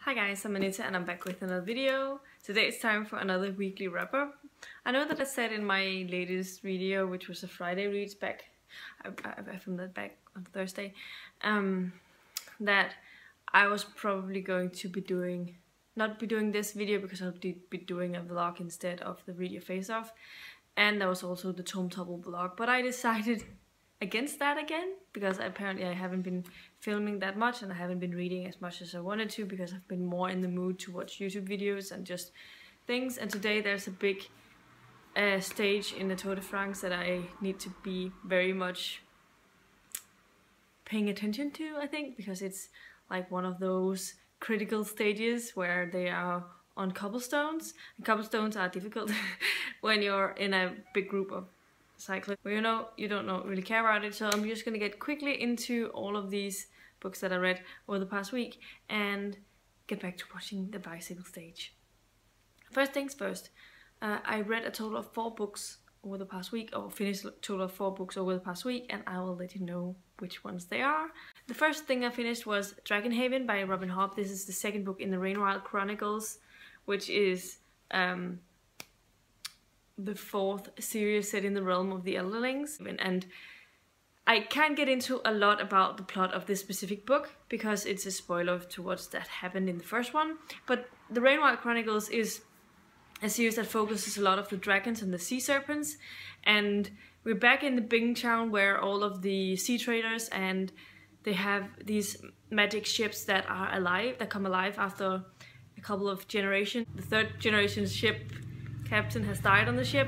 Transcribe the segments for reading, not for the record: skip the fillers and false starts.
Hi guys, I'm Anita and I'm back with another video. Today it's time for another weekly wrap-up. I know that I said in my latest video, which was a Friday reads back, I filmed that back on Thursday, that I was probably going to be not be doing this video because I'll be doing a vlog instead of the Read Your Face Off. And there was also the Tome Topple vlog, but I decided against that again because apparently I haven't been filming that much and I haven't been reading as much as I wanted to because I've been more in the mood to watch YouTube videos and just things. And today there's a big stage in the Tour de France that I need to be very much paying attention to, I think, because it's like one of those critical stages where they are on cobblestones, and cobblestones are difficult when you're in a big group of cyclists where you don't really care about it. So I'm just gonna get quickly into all of these books that I read over the past week and get back to watching the bicycle stage. First things first, I read a total of 4 books over the past week, or finished a total of 4 books over the past week, and I will let you know which ones they are. The first thing I finished was Dragonhaven by Robin Hobb. This is the second book in the Rainwild Chronicles, which is the 4th series set in the realm of the Elderlings. And I can't get into a lot about the plot of this specific book because it's a spoiler towards that happened in the first one. But the Rainwild Chronicles is a series that focuses a lot of the dragons and the sea serpents. And we're back in the Bingtown where all of the sea traders, and they have these magic ships that are alive, that come alive after a couple of generations. The 3rd generation ship captain has died on the ship,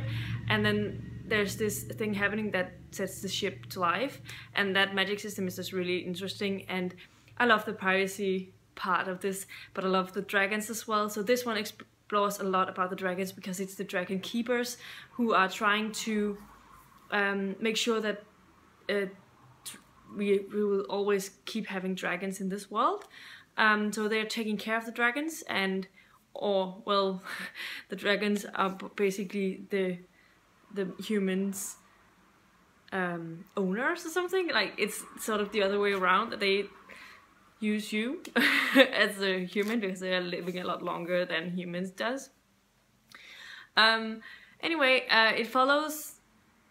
and then there's this thing happening that sets the ship to life, and that magic system is just really interesting. And I love the piracy part of this, but I love the dragons as well. So this one explores a lot about the dragons because it's the dragon keepers who are trying to make sure that we will always keep having dragons in this world. So they're taking care of the dragons, well, the dragons are basically the humans' owners or something. Like, it's sort of the other way around, that they use you as a human because they are living a lot longer than humans does. Anyway, it follows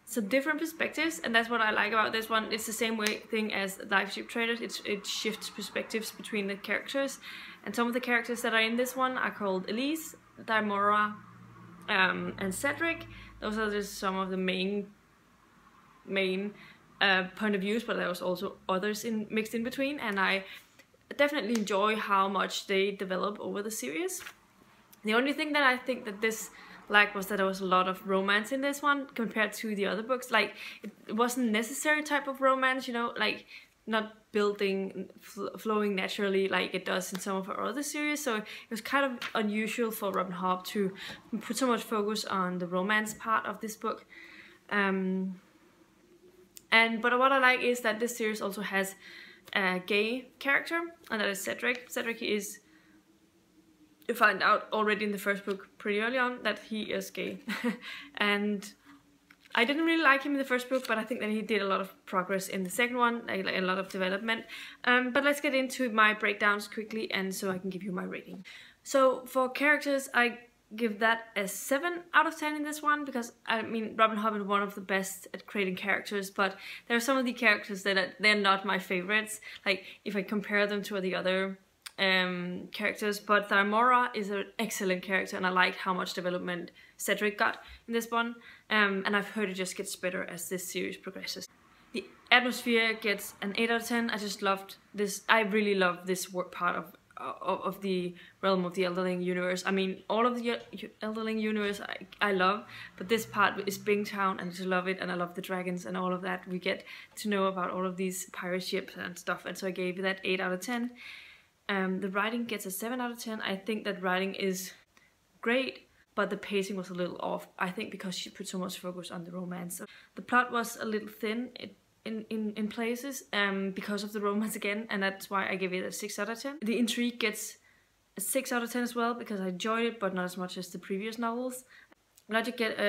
some different perspectives, and that's what I like about this one. It's the same thing as Life Ship Traders. It shifts perspectives between the characters, and some of the characters that are in this one are called Elise, Daimora, and Cedric. Those are just some of the main point of views, but there was also others mixed in between, and I definitely enjoy how much they develop over the series. The only thing that I think that this was that there was a lot of romance in this one compared to the other books. Like, it wasn't necessary type of romance, you know, like not building, flowing naturally like it does in some of her other series. So it was kind of unusual for Robin Hobb to put so much focus on the romance part of this book. But what I like is that this series also has a gay character, and that is Cedric. Cedric is, you find out already in the first book pretty early on that he is gay. And I didn't really like him in the first book, but I think that he did a lot of progress in the second one, like a lot of development. But let's get into my breakdowns quickly, and so I can give you my rating. So for characters, I give that a 7 out of 10 in this one, because I mean, Robin Hobb is one of the best at creating characters, but there are some of the characters that they're not my favorites, like if I compare them to the other characters. But Daimora is an excellent character, and I like how much development Cedric got in this one, and I've heard it just gets better as this series progresses. The atmosphere gets an 8 out of 10. I just loved this. I really love this part of the realm of the Elderling universe. I mean, all of the Elderling universe I love, but this part is Bingtown, and I just love it, and I love the dragons and all of that. We get to know about all of these pirate ships and stuff, and so I gave that 8 out of 10. The writing gets a 7 out of 10. I think that writing is great, but the pacing was a little off. I think because she put so much focus on the romance. So the plot was a little thin in places because of the romance again, and that's why I gave it a 6 out of 10. The intrigue gets a 6 out of 10 as well, because I enjoyed it, but not as much as the previous novels. Logic get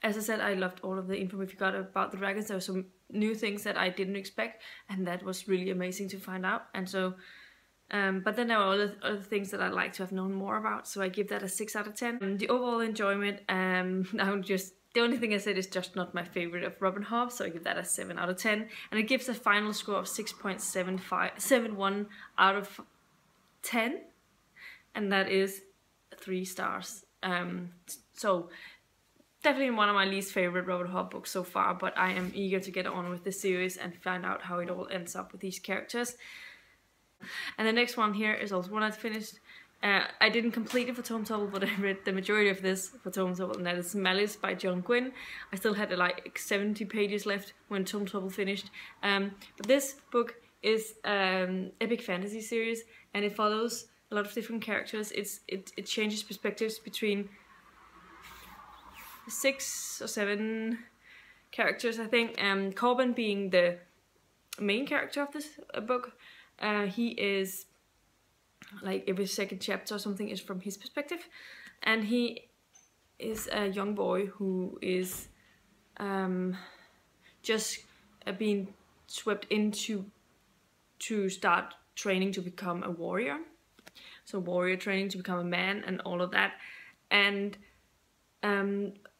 as I said, I loved all of the info we got about the dragons. There were some new things that I didn't expect, and that was really amazing to find out. And so But then there are other things that I'd like to have known more about, so I give that a 6 out of 10. The overall enjoyment, the only thing I said is just not my favorite of Robin Hobb, so I give that a 7 out of 10. And it gives a final score of 6.71 out of 10, and that is 3 stars. So definitely one of my least favorite Robin Hobb books so far, but I am eager to get on with the series and find out how it all ends up with these characters. And the next one here is also one I finished. I didn't complete it for Tome Topple, but I read the majority of this for Tome Topple, and that is Malice by John Gwynne. I still had like 70 pages left when Tome Topple finished. But this book is epic fantasy series, and it follows a lot of different characters. It changes perspectives between 6 or 7 characters, I think. Corbin being the main character of this book. He is like every second chapter or something is from his perspective, and he is a young boy who is just being swept into to start training to become a warrior. So warrior training to become a man and all of that. And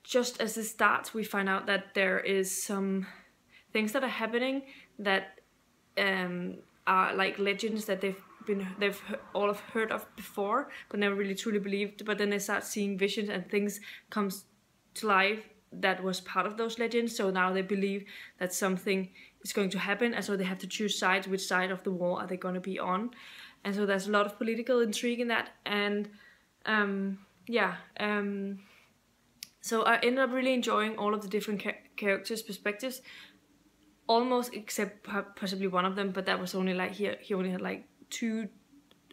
just as it starts, we find out that there is some things that are happening that are like legends that they've all have heard of before, but never really truly believed. But then they start seeing visions and things comes to life that was part of those legends. So now they believe that something is going to happen, and so they have to choose sides. Which side of the war are they going to be on? And so there's a lot of political intrigue in that. And so I ended up really enjoying all of the different characters' perspectives, almost except possibly one of them, but that was only like he only had like 2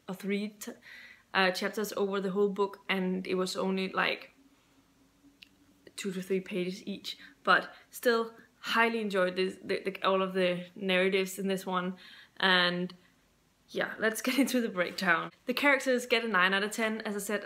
or 3 chapters over the whole book, and it was only like 2 to 3 pages each. But still, highly enjoyed this, all of the narratives in this one. And yeah, let's get into the breakdown. The characters get a 9 out of 10. As I said,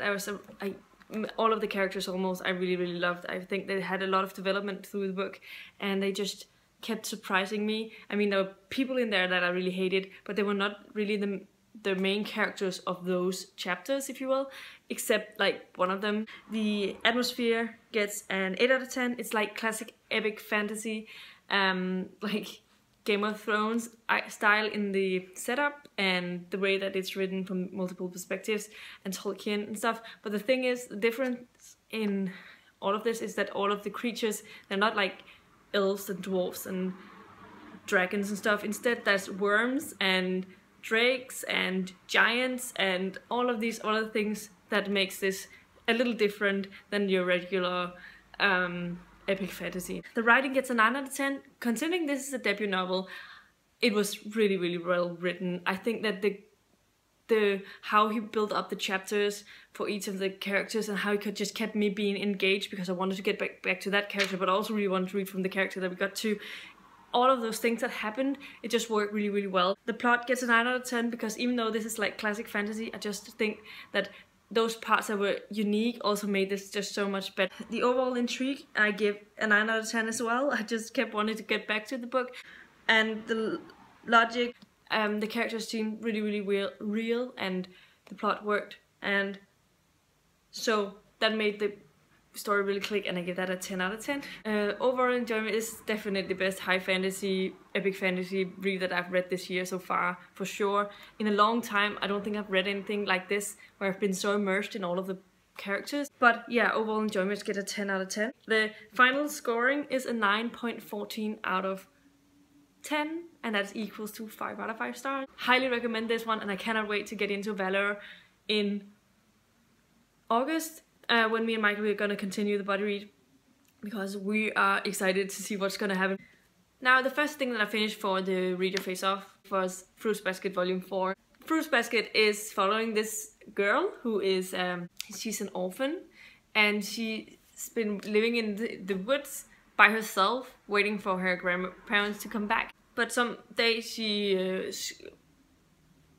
all of the characters almost I really loved. I think they had a lot of development through the book, and they just kept surprising me. I mean, there were people in there that I really hated, but they were not really the main characters of those chapters, if you will, except like one of them. The atmosphere gets an 8 out of 10. It's like classic epic fantasy, like Game of Thrones style in the setup and the way that it's written from multiple perspectives, and Tolkien and stuff. But the thing is, the difference in all of this is that all of the creatures, they're not like elves and dwarves and dragons and stuff. Instead, there's worms and drakes and giants and all of these other things that makes this a little different than your regular epic fantasy. The writing gets a 9 out of 10. Considering this is a debut novel, it was really well written. I think that the how he built up the chapters for each of the characters and how he just kept me being engaged, because I wanted to get back to that character, but I also really wanted to read from the character that we got to. All of those things that happened, it just worked really well. The plot gets a 9 out of 10 because even though this is like classic fantasy, I just think that those parts that were unique also made this just so much better. The overall intrigue, I give a 9 out of 10 as well. I just kept wanting to get back to the book. And the logic, the characters seemed really real, and the plot worked. And so that made the story really click, and I give that a 10 out of 10. Overall enjoyment is definitely the best high fantasy, epic fantasy read that I've read this year so far, for sure. In a long time, I don't think I've read anything like this where I've been so immersed in all of the characters. But yeah, overall enjoyment get a 10 out of 10. The final scoring is a 9.14 out of 10, and that's equals to 5 out of 5 stars. Highly recommend this one, and I cannot wait to get into Valor in August. When me and Michael are gonna continue the body read, because we are excited to see what's gonna happen. Now, the first thing that I finished for the Read Your Face Off was Fruits Basket Volume 4. Fruits Basket is following this girl who is, she's an orphan, and she's been living in the woods by herself, waiting for her grandparents to come back. But some day she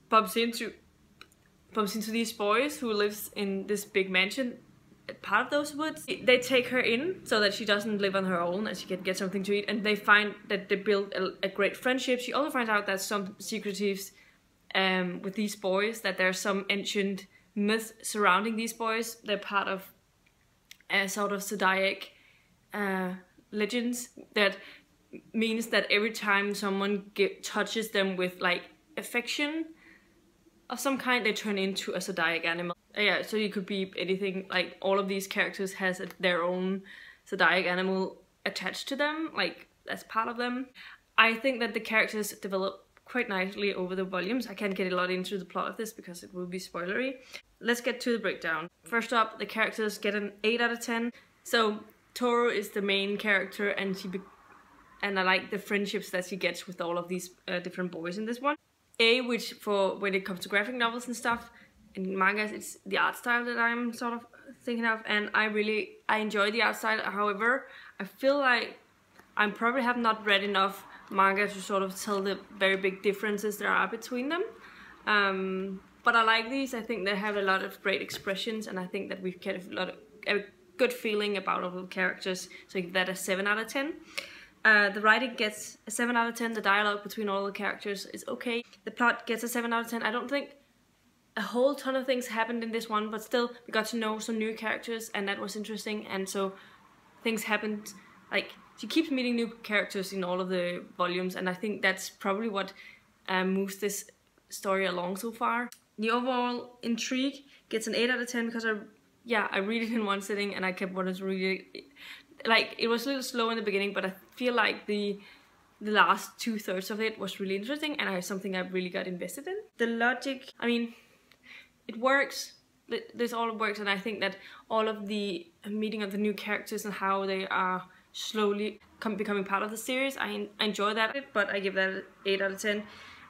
bumps into these boys who lives in this big mansion, part of those woods. They take her in so that she doesn't live on her own and she can get something to eat, and they find that they build a great friendship. She also finds out that some secretives with these boys, that there's some ancient myth surrounding these boys. They're part of a sort of zodiac legends that means that every time someone touches them with like affection of some kind, they turn into a zodiac animal. Yeah, so you could be anything. Like all of these characters has their own zodiac animal attached to them, like as part of them. I think that the characters develop quite nicely over the volumes. I can't get a lot into the plot of this because it will be spoilery. Let's get to the breakdown. First up, the characters get an 8 out of 10. So Toro is the main character, and I like the friendships that she gets with all of these different boys in this one. Which for when it comes to graphic novels and stuff, in mangas, it's the art style that I'm sort of thinking of, and I enjoy the art style. However, I feel like I probably have not read enough manga to sort of tell the very big differences there are between them. But I like these. I think they have a lot of great expressions, and I think that we've get a good feeling about all the characters. So I give that a 7 out of 10. The writing gets a 7 out of 10. The dialogue between all the characters is okay. The plot gets a 7 out of 10. I don't think a whole ton of things happened in this one, but still we got to know some new characters, and that was interesting. And so things happened, like she keeps meeting new characters in all of the volumes, and I think that's probably what moves this story along so far. The overall intrigue gets an 8 out of 10 because I read it in one sitting and I kept wanting to read it. Like, it was a little slow in the beginning, but I feel like the last 2/3 of it was really interesting, and something I really got invested in. The logic, I mean, it works. This all works, and I think that all of the meeting of the new characters and how they are slowly becoming part of the series, I enjoy that, but I give that an 8 out of 10.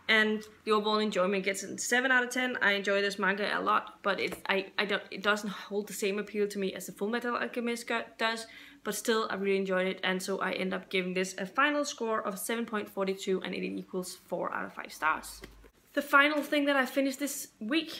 And the overall enjoyment gets a 7 out of 10. I enjoy this manga a lot, but it doesn't hold the same appeal to me as the Full Metal Alchemist does, but still I really enjoyed it, and so I end up giving this a final score of 7.42, and it equals 4 out of 5 stars. The final thing that I finished this week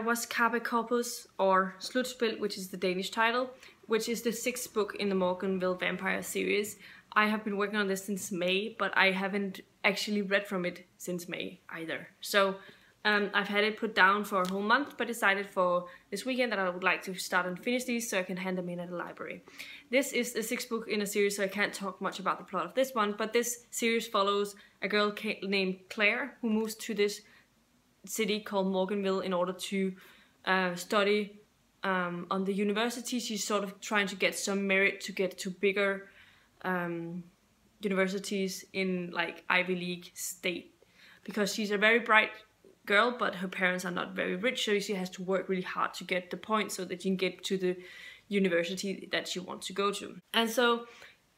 was Carpe Corpus, or Slutspil, which is the Danish title, which is the 6th book in the Morganville Vampire series. I have been working on this since May, but I haven't actually read from it since May either. So I've had it put down for a whole month, but decided for this weekend that I would like to start and finish these so I can hand them in at the library. This is the 6th book in a series, so I can't talk much about the plot of this one, but this series follows a girl named Claire who moves to this city called Morganville in order to study on the university. She's sort of trying to get some merit to get to bigger universities in like Ivy League state, because she's a very bright girl, but her parents are not very rich, so she has to work really hard to get the points so that she can get to the university that she wants to go to. And so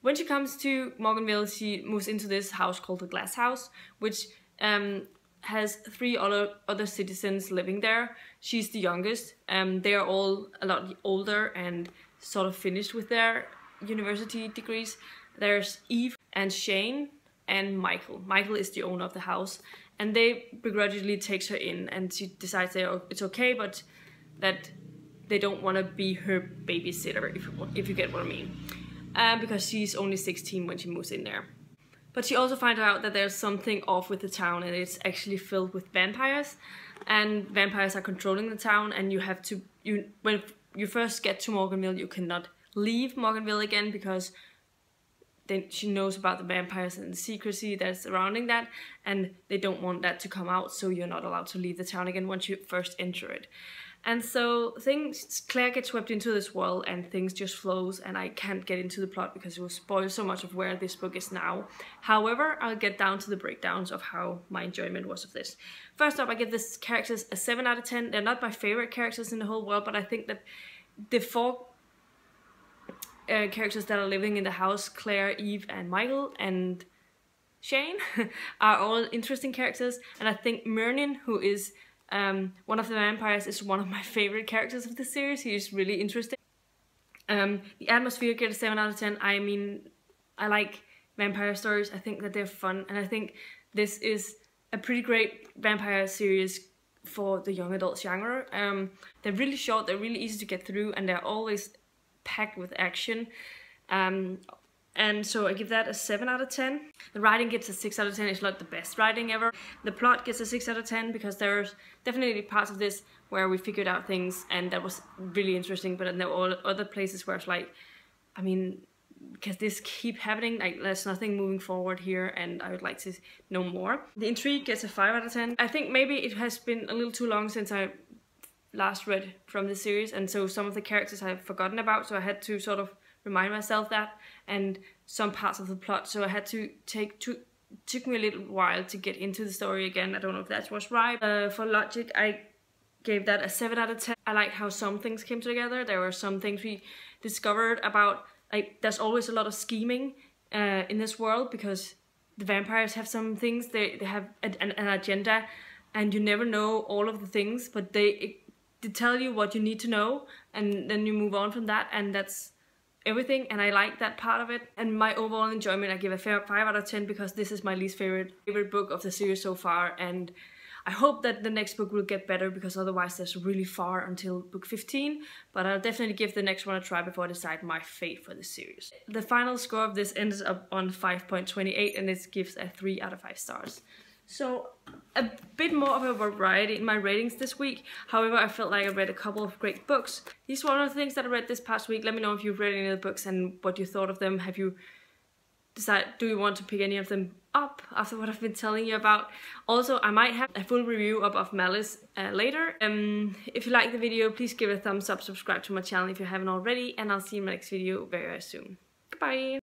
when she comes to Morganville, she moves into this house called the Glass House, which has 3 other citizens living there. She's the youngest. They are all a lot older and sort of finished with their university degrees. There's Eve and Shane and Michael. Michael is the owner of the house, and they begrudgingly takes her in, and she decides that it's okay, but that they don't want to be her babysitter, if you get what I mean, because she's only 16 when she moves in there. But she also finds out that there's something off with the town, and it's actually filled with vampires, and vampires are controlling the town, and you have to, when you first get to Morganville, you cannot leave Morganville again, because then she knows about the vampires and the secrecy that's surrounding that, and they don't want that to come out, so you're not allowed to leave the town again once you first enter it. And so Claire gets swept into this world, and things just flows, and I can't get into the plot because it will spoil so much of where this book is now. However, I'll get down to the breakdowns of how my enjoyment was of this. First up, I give this characters a 7 out of 10. They're not my favorite characters in the whole world, but I think that the 4 characters that are living in the house, Claire, Eve, and Michael, and Shane, are all interesting characters, and I think Merlin, who is one of the vampires, is one of my favorite characters of the series. He is really interesting. The atmosphere gets a 7 out of 10. I mean, I like vampire stories. I think that they're fun, and I think this is a pretty great vampire series for the young adult genre. They're really short, they're really easy to get through, and they're always packed with action. And and so I give that a 7 out of 10. The writing gets a 6 out of 10. It's not the best writing ever. The plot gets a 6 out of 10 because there's definitely parts of this where we figured out things and that was really interesting, but then there were other places where it's like, I mean, because this keep happening, like there's nothing moving forward here and I would like to know more. The intrigue gets a 5 out of 10. I think maybe it has been a little too long since I last read from the series, and so some of the characters I've forgotten about, so I had to sort of remind myself that, and some parts of the plot, so I had to took me a little while to get into the story again. I don't know if that was right. For logic, I gave that a 7 out of 10. I liked how some things came together. There were some things we discovered about, like there's always a lot of scheming in this world because the vampires have some things, they have an agenda, and you never know all of the things, but they tell you what you need to know, and then you move on from that, and that's everything, and I like that part of it. And my overall enjoyment, I give a 5 out of 10 because this is my least favorite book of the series so far, and I hope that the next book will get better because otherwise there's really far until book 15, but I'll definitely give the next one a try before I decide my fate for the series. The final score of this ends up on 5.28 and it gives a 3 out of 5 stars. So a bit more of a variety in my ratings this week. However, I felt like I read a couple of great books. These were one of the things that I read this past week. Let me know if you've read any of the books and what you thought of them. Have you decided, do you want to pick any of them up after what I've been telling you about? Also, I might have a full review of Malice later. If you like the video, please give it a thumbs up, subscribe to my channel if you haven't already, and I'll see you in my next video very, very soon. Goodbye!